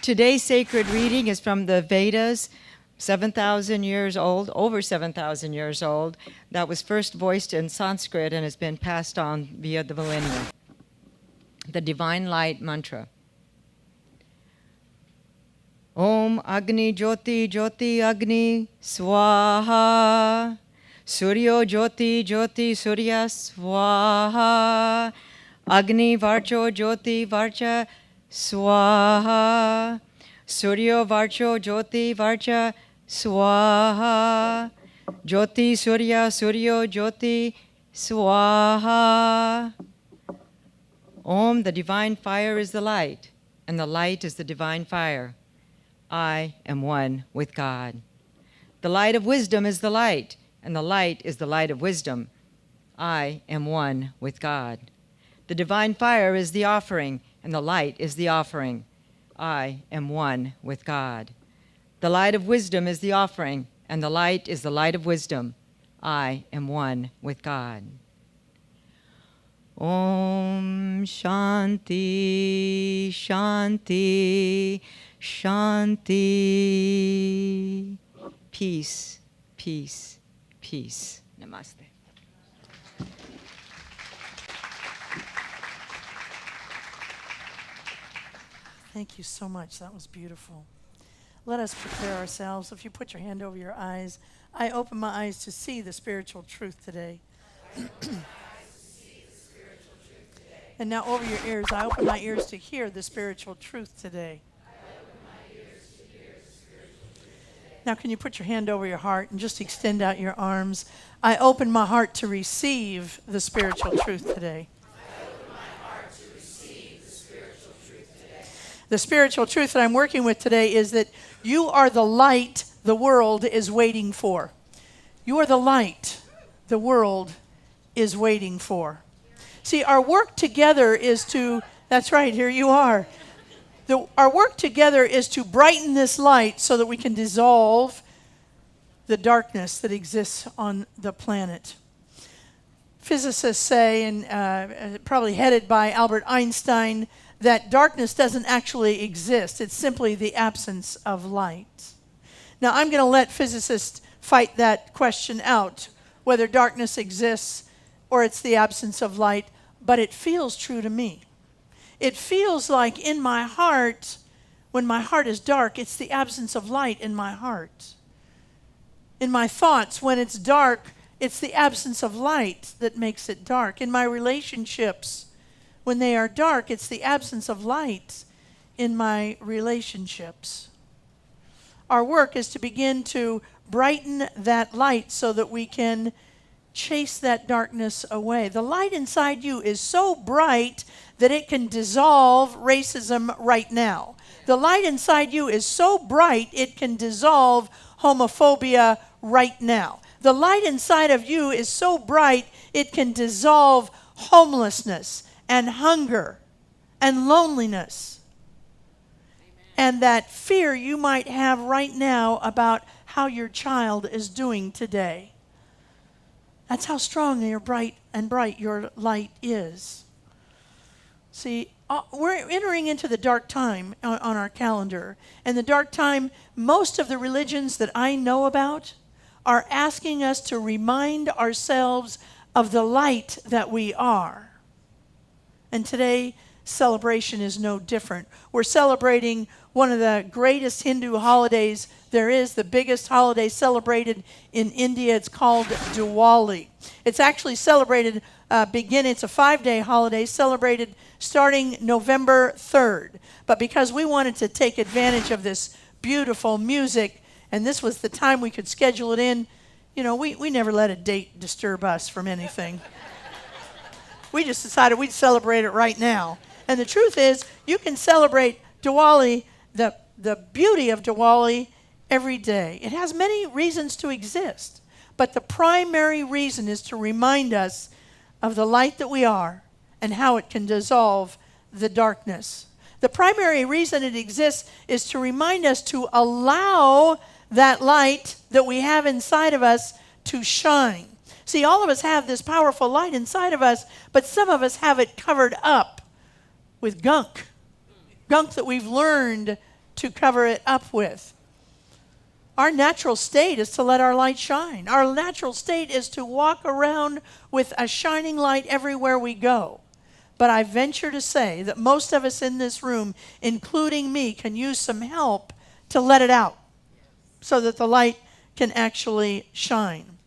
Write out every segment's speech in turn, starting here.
Today's sacred reading is from the Vedas, 7,000 years old, over 7,000 years old. That was first voiced in Sanskrit and has been passed on via the millennia. The Divine Light Mantra. Om Agni Jyoti Jyoti Agni Swaha. Suryo Jyoti Jyoti Surya Swaha. Agni Varcho Jyoti Varcha Swaha. Suryo Varcho Jyoti Varcha Swaha. Jyoti Surya Suryo Jyoti Swaha. Om, the divine fire is the light, and the light is the divine fire. I am one with God. The light of wisdom is the light, and the light is the light of wisdom. I am one with God. The divine fire is the offering, and the light is the offering. I am one with God. The light of wisdom is the offering, and the light is the light of wisdom. I am one with God. Om Shanti, Shanti, Shanti. Peace, peace, peace. Namaste. Thank you so much. That was beautiful. Let us prepare ourselves. If you put your hand over your eyes, I open my eyes to see the spiritual truth today. And now over your ears, I open my ears to hear the spiritual truth today. Now can you put your hand over your heart and just extend out your arms? I open my heart to receive the spiritual truth today. The spiritual truth that I'm working with today is that you are the light the world is waiting for. You are the light the world is waiting for. See, our work together is to, that's right, here you are. Our work together is to brighten this light so that we can dissolve the darkness that exists on the planet. Physicists say, and probably headed by Albert Einstein, that darkness doesn't actually exist. It's simply the absence of light. Now, I'm going to let physicists fight that question out, whether darkness exists or it's the absence of light, but it feels true to me. It feels like in my heart, when my heart is dark, it's the absence of light in my heart. In my thoughts, when it's dark, it's the absence of light that makes it dark. In my relationships, when they are dark, it's the absence of light in my relationships. Our work is to begin to brighten that light so that we can chase that darkness away. The light inside you is so bright that it can dissolve racism right now. The light inside you is so bright it can dissolve homophobia right now. The light inside of you is so bright it can dissolve homelessness and hunger and loneliness. And that fear you might have right now about how your child is doing today. That's how strong your bright your light is. See, we're entering into the dark time on our calendar. And the dark time, most of the religions that I know about are asking us to remind ourselves of the light that we are. And today, celebration is no different. We're celebrating one of the greatest Hindu holidays there is, the biggest holiday celebrated in India. It's called Diwali. It's actually celebrated, it's a 5-day holiday celebrated starting November 3rd. But because we wanted to take advantage of this beautiful music, and this was the time we could schedule it in, we never let a date disturb us from anything. We just decided we'd celebrate it right now. And the truth is, you can celebrate Diwali, the beauty of Diwali, every day. It has many reasons to exist, but the primary reason is to remind us of the light that we are and how it can dissolve the darkness. The primary reason it exists is to remind us to allow that light that we have inside of us to shine. See, all of us have this powerful light inside of us, but some of us have it covered up with gunk that we've learned to cover it up with. Our natural state is to let our light shine. Our natural state is to walk around with a shining light everywhere we go. But I venture to say that most of us in this room, including me, can use some help to let it out so that the light can actually shine.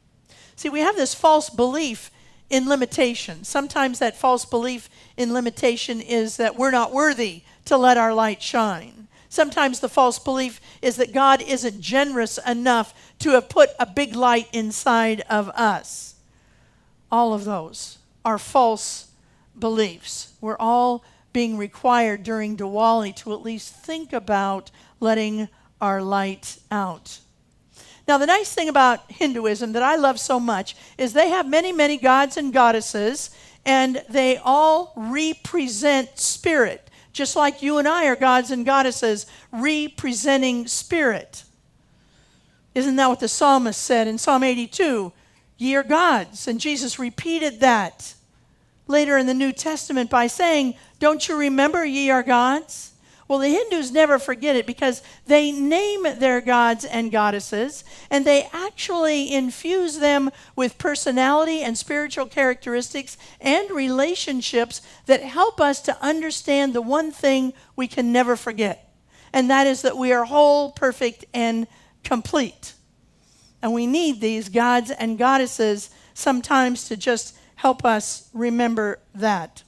See, we have this false belief in limitation. Sometimes that false belief in limitation is that we're not worthy to let our light shine. Sometimes the false belief is that God isn't generous enough to have put a big light inside of us. All of those are false beliefs. We're all being required during Diwali to at least think about letting our light out. Now, the nice thing about Hinduism that I love so much is they have many, many gods and goddesses, and they all represent spirit. Just like you and I are gods and goddesses representing spirit. Isn't that what the psalmist said in Psalm 82? Ye are gods. And Jesus repeated that later in the New Testament by saying, don't you remember ye are gods? Well, the Hindus never forget it because they name their gods and goddesses, and they actually infuse them with personality and spiritual characteristics and relationships that help us to understand the one thing we can never forget, and that is that we are whole, perfect, and complete. And we need these gods and goddesses sometimes to just help us remember that.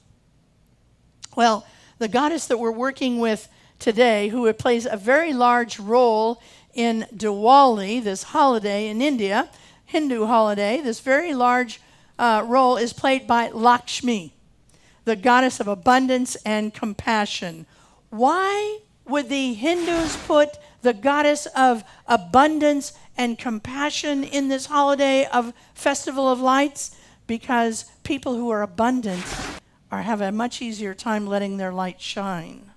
Well, the goddess that we're working with today, who plays a very large role in Diwali, this holiday in India, Hindu holiday, this very large role is played by Lakshmi, the goddess of abundance and compassion. Why would the Hindus put the goddess of abundance and compassion in this holiday of Festival of Lights? Because people who are abundant have a much easier time letting their light shine.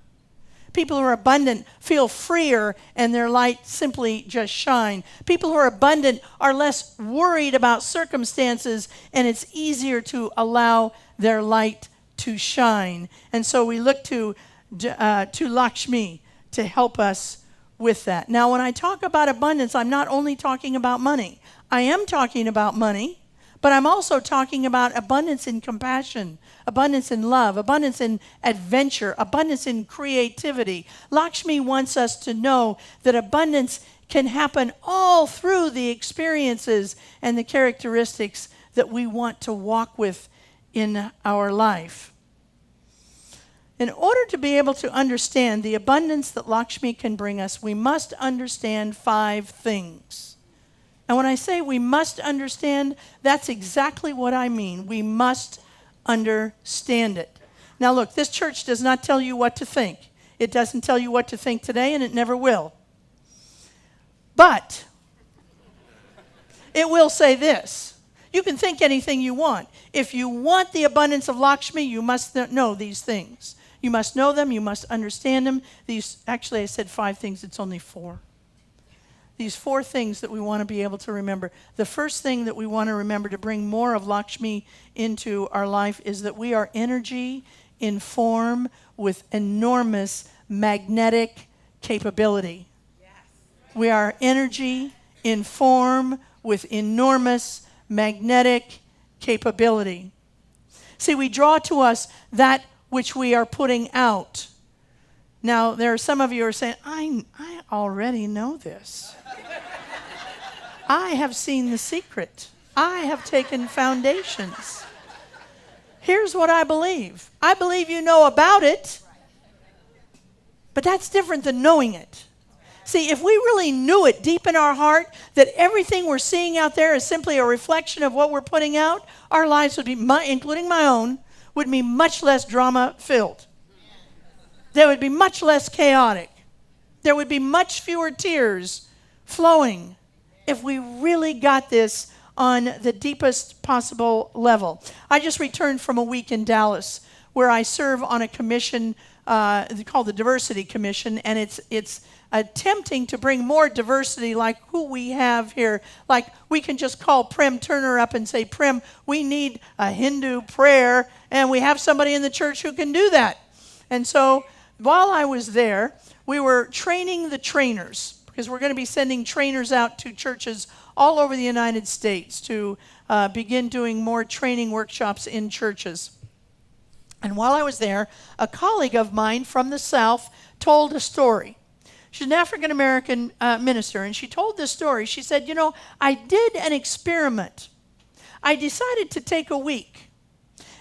People who are abundant feel freer and their light simply just shine. People who are abundant are less worried about circumstances, and it's easier to allow their light to shine. And so we look to Lakshmi to help us with that. Now, when I talk about abundance, I'm not only talking about money. I am talking about money, but I'm also talking about abundance in compassion, abundance in love, abundance in adventure, abundance in creativity. Lakshmi wants us to know that abundance can happen all through the experiences and the characteristics that we want to walk with in our life. In order to be able to understand the abundance that Lakshmi can bring us, we must understand 5 things. And when I say we must understand, that's exactly what I mean. We must understand it. Now look, this church does not tell you what to think. It doesn't tell you what to think today, and it never will. But it will say this. You can think anything you want. If you want the abundance of Lakshmi, you must know these things. You must know them. You must understand them. Actually, I said 5 things. It's only 4. These 4 things that we want to be able to remember. The first thing that we want to remember to bring more of Lakshmi into our life is that we are energy in form with enormous magnetic capability. Yes. We are energy in form with enormous magnetic capability. See, we draw to us that which we are putting out. Now, there are some of you who are saying, I already know this. I have seen the secret. I have taken foundations. Here's what I believe. I believe you know about it, but that's different than knowing it. See, if we really knew it deep in our heart, that everything we're seeing out there is simply a reflection of what we're putting out, our lives would be, including my own, would be much less drama-filled. They would be much less chaotic. There would be much fewer tears flowing if we really got this on the deepest possible level. I just returned from a week in Dallas where I serve on a commission called the Diversity Commission, and it's attempting to bring more diversity like who we have here. Like we can just call Prem Turner up and say, Prem, we need a Hindu prayer, and we have somebody in the church who can do that. And so while I was there, we were training the trainers, because we're going to be sending trainers out to churches all over the United States to begin doing more training workshops in churches. And while I was there, a colleague of mine from the South told a story. She's an African-American minister, and she told this story. She said, I did an experiment. I decided to take a week.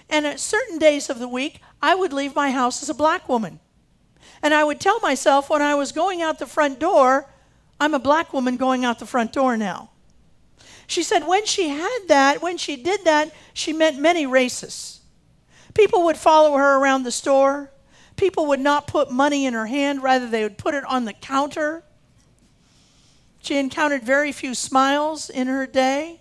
And at certain days of the week, I would leave my house as a black woman. And I would tell myself when I was going out the front door, I'm a black woman going out the front door now. She said when she did that, she met many racists. People would follow her around the store. People would not put money in her hand. Rather, they would put it on the counter. She encountered very few smiles in her day.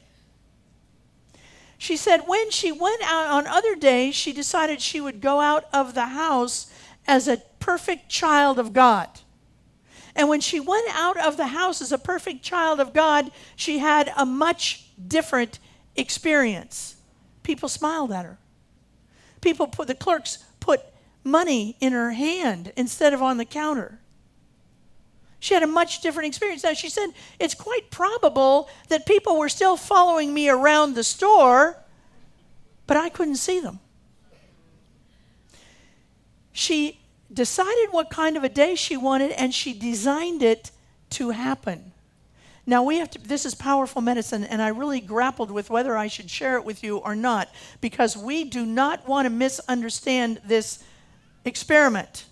She said when she went out on other days, she decided she would go out of the house as a perfect child of God. And when she went out of the house as a perfect child of God, she had a much different experience. People smiled at her. The clerks put money in her hand instead of on the counter. She had a much different experience. Now, she said, it's quite probable that people were still following me around the store, but I couldn't see them. She decided what kind of a day she wanted, and she designed it to happen. Now, this is powerful medicine, and I really grappled with whether I should share it with you or not, because we do not want to misunderstand this experiment.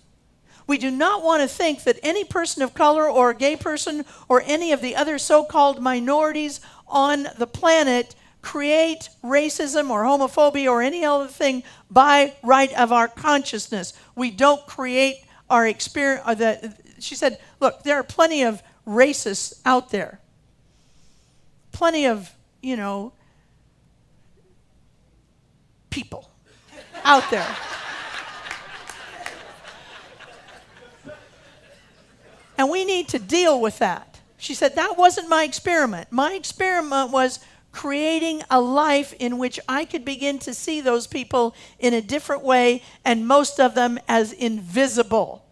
We do not want to think that any person of color or a gay person or any of the other so-called minorities on the planet create racism or homophobia or any other thing by right of our consciousness. We don't create our experience. She said, look, there are plenty of racists out there. Plenty of, people out there. And we need to deal with that. She said, that wasn't my experiment. My experiment was creating a life in which I could begin to see those people in a different way, and most of them as invisible.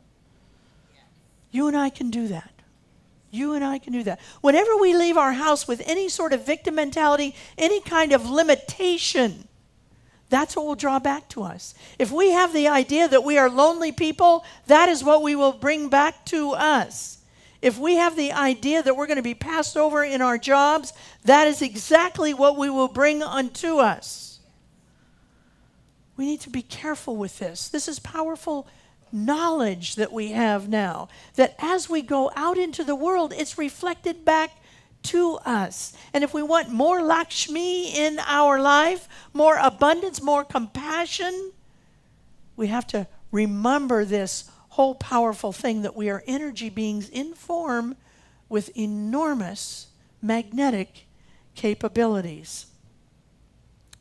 You and I can do that. You and I can do that. Whenever we leave our house with any sort of victim mentality, any kind of limitation, that's what will draw back to us. If we have the idea that we are lonely people, that is what we will bring back to us. If we have the idea that we're going to be passed over in our jobs, that is exactly what we will bring unto us. We need to be careful with this. This is powerful knowledge that we have now, that as we go out into the world, it's reflected back to us. And if we want more Lakshmi in our life, more abundance, more compassion, we have to remember this whole powerful thing that we are energy beings in form with enormous magnetic capabilities.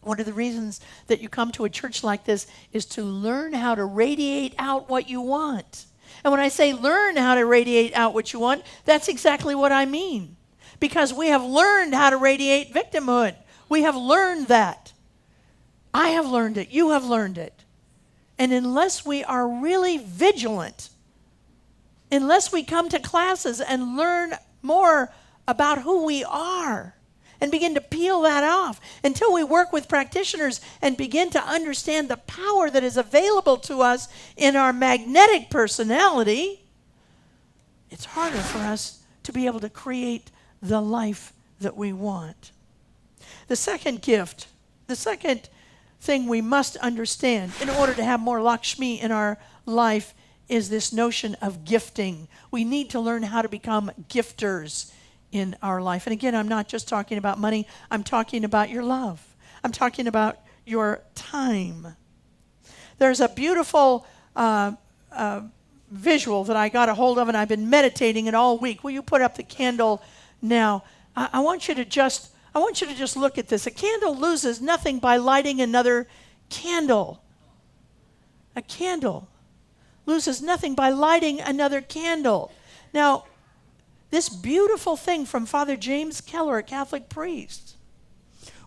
One of the reasons that you come to a church like this is to learn how to radiate out what you want. And when I say learn how to radiate out what you want, that's exactly what I mean. Because we have learned how to radiate victimhood. We have learned that. I have learned it. You have learned it. And unless we are really vigilant, unless we come to classes and learn more about who we are and begin to peel that off, until we work with practitioners and begin to understand the power that is available to us in our magnetic personality, it's harder for us to be able to create the life that we want. The second gift, the second thing we must understand in order to have more Lakshmi in our life is this notion of gifting. We need to learn how to become gifters in our life. And again, I'm not just talking about money. I'm talking about your love. I'm talking about your time. There's a beautiful visual that I got a hold of, and I've been meditating it all week. Will you put up the candle now? I want you to just look at this. A candle loses nothing by lighting another candle. A candle loses nothing by lighting another candle. Now, this beautiful thing from Father James Keller, a Catholic priest.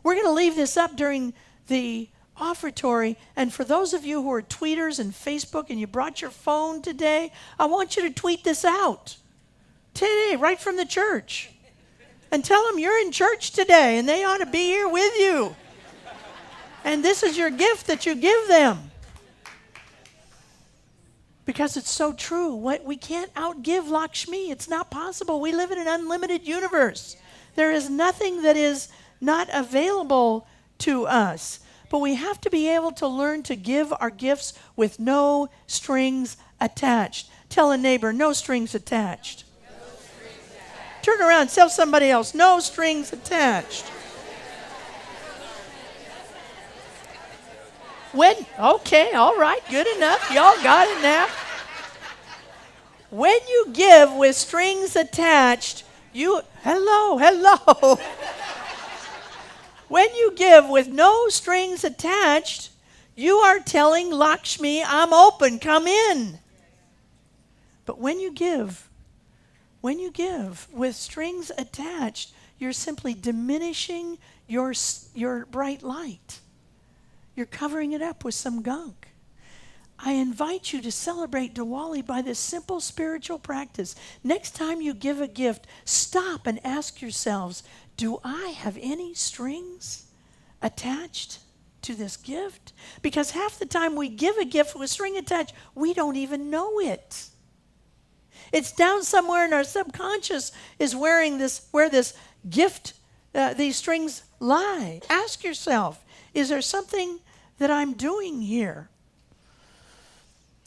We're going to leave this up during the offertory. And for those of you who are tweeters and Facebook and you brought your phone today, I want you to tweet this out today, right from the church. And tell them you're in church today and they ought to be here with you. And this is your gift that you give them. Because it's so true. We can't outgive Lakshmi. It's not possible. We live in an unlimited universe. There is nothing that is not available to us. But we have to be able to learn to give our gifts with no strings attached. Tell a neighbor, no strings attached. No strings attached. Turn around, tell somebody else, no strings attached. Okay, all right, good enough. Y'all got it now. When you give with strings attached, hello. When you give with no strings attached, you are telling Lakshmi, I'm open, come in. But when you give with strings attached, you're simply diminishing your bright light. You're covering it up with some gunk. I invite you to celebrate Diwali by this simple spiritual practice. Next time you give a gift, stop and ask yourselves, do I have any strings attached to this gift? Because half the time we give a gift with string attached, we don't even know it. It's down somewhere in our subconscious is where this gift, these strings lie. Ask yourself, is there something that I'm doing here?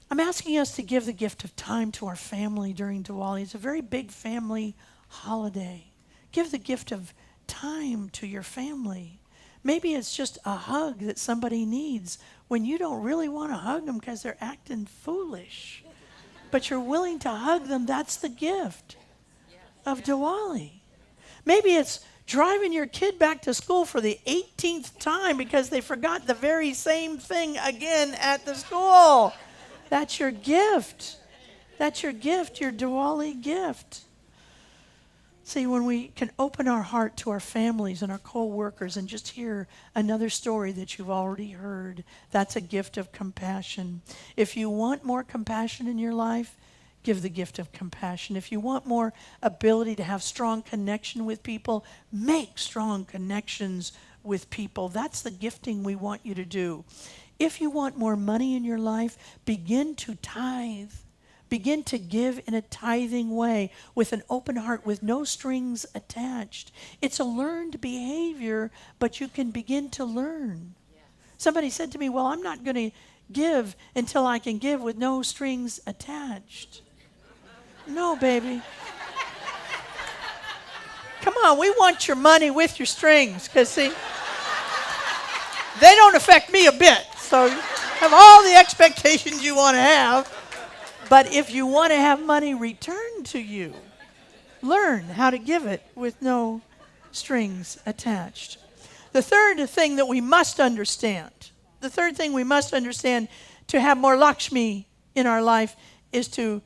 I'm asking us to give the gift of time to our family during Diwali. It's a very big family holiday. Give the gift of time to your family. Maybe it's just a hug that somebody needs when you don't really want to hug them because they're acting foolish. But you're willing to hug them. That's the gift of Diwali. Maybe it's driving your kid back to school for the 18th time because they forgot the very same thing again at the school. That's your gift. That's your gift, your Diwali gift. See, when we can open our heart to our families and our co-workers and just hear another story that you've already heard, that's a gift of compassion. If you want more compassion in your life, give the gift of compassion. If you want more ability to have strong connection with people, make strong connections with people. That's the gifting we want you to do. If you want more money in your life, begin to tithe. Begin to give in a tithing way with an open heart with no strings attached. It's a learned behavior, but you can begin to learn. Yes. Somebody said to me, well, I'm not going to give until I can give with no strings attached. No, baby. Come on, we want your money with your strings, because see, they don't affect me a bit. So you have all the expectations you want to have. But if you want to have money returned to you, learn how to give it with no strings attached. The third thing that we must understand, to have more Lakshmi in our life is to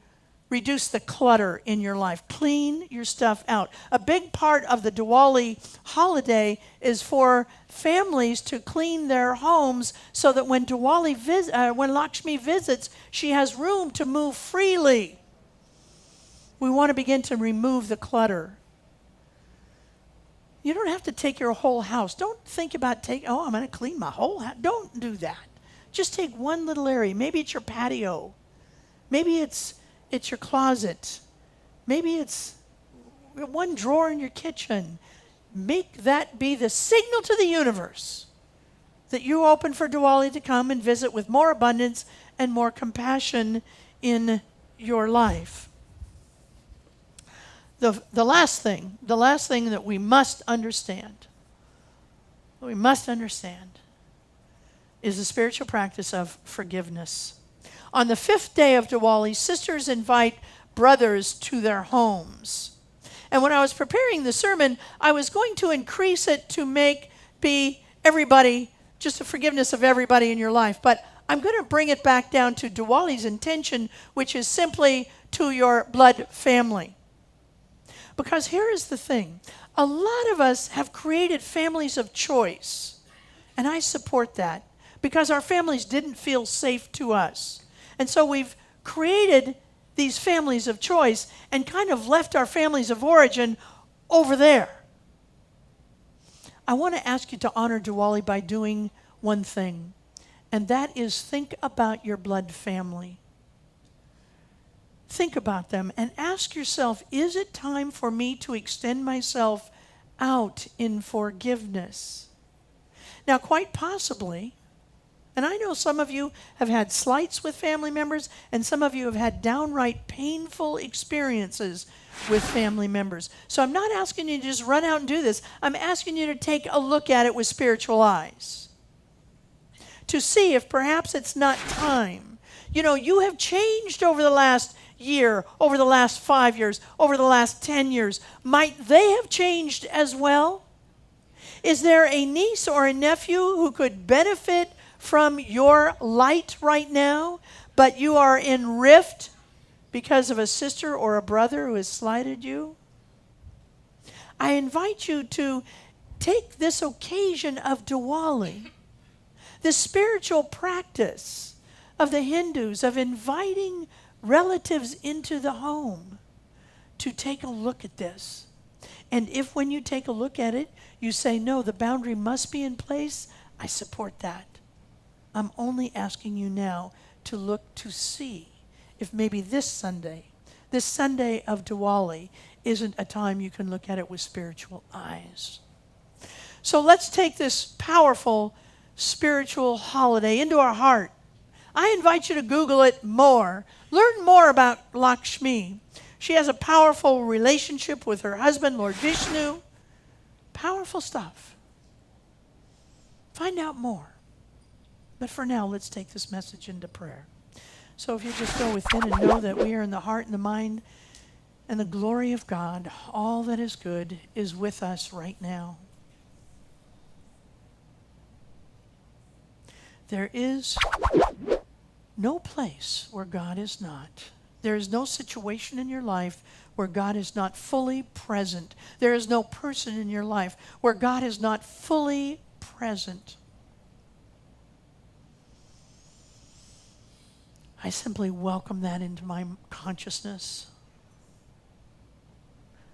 reduce the clutter in your life. Clean your stuff out. A big part of the Diwali holiday is for families to clean their homes so that when when Lakshmi visits, she has room to move freely. We want to begin to remove the clutter. You don't have to take your whole house. Don't think about I'm going to clean my whole house. Don't do that. Just take one little area. Maybe it's your patio. Maybe it's your closet. Maybe it's one drawer in your kitchen. Make that be the signal to the universe that you open for Diwali to come and visit with more abundance and more compassion in your life. The last thing that we must understand is the spiritual practice of forgiveness. On the 5th day of Diwali, sisters invite brothers to their homes. And when I was preparing the sermon, I was going to increase it to be everybody, just the forgiveness of everybody in your life. But I'm going to bring it back down to Diwali's intention, which is simply to your blood family. Because here is the thing. A lot of us have created families of choice, and I support that. because our families didn't feel safe to us. And so we've created these families of choice and kind of left our families of origin over there. I want to ask you to honor Diwali by doing one thing, and that is think about your blood family. Think about them and ask yourself, is it time for me to extend myself out in forgiveness? Now, quite possibly, and I know some of you have had slights with family members, and some of you have had downright painful experiences with family members. So I'm not asking you to just run out and do this. I'm asking you to take a look at it with spiritual eyes, to see if perhaps it's not time. You know, you have changed over the last year, over the last 5 years, over the last 10 years. Might they have changed as well? Is there a niece or a nephew who could benefit from your light right now, but you are in rift because of a sister or a brother who has slighted you? I invite you to take this occasion of Diwali, the spiritual practice of the Hindus of inviting relatives into the home, to take a look at this. And if when you take a look at it, you say, no, the boundary must be in place, I support that. I'm only asking you now to look to see if maybe this Sunday of Diwali, isn't a time you can look at it with spiritual eyes. So let's take this powerful spiritual holiday into our heart. I invite you to Google it more. Learn more about Lakshmi. She has a powerful relationship with her husband, Lord Vishnu. Powerful stuff. Find out more. But for now, let's take this message into prayer. So if you just go within and know that we are in the heart and the mind and the glory of God, all that is good is with us right now. There is no place where God is not. There is no situation in your life where God is not fully present. There is no person in your life where God is not fully present. I simply welcome that into my consciousness.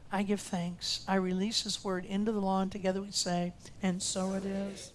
I give thanks. I release His word into the law, and together we say, and so it is.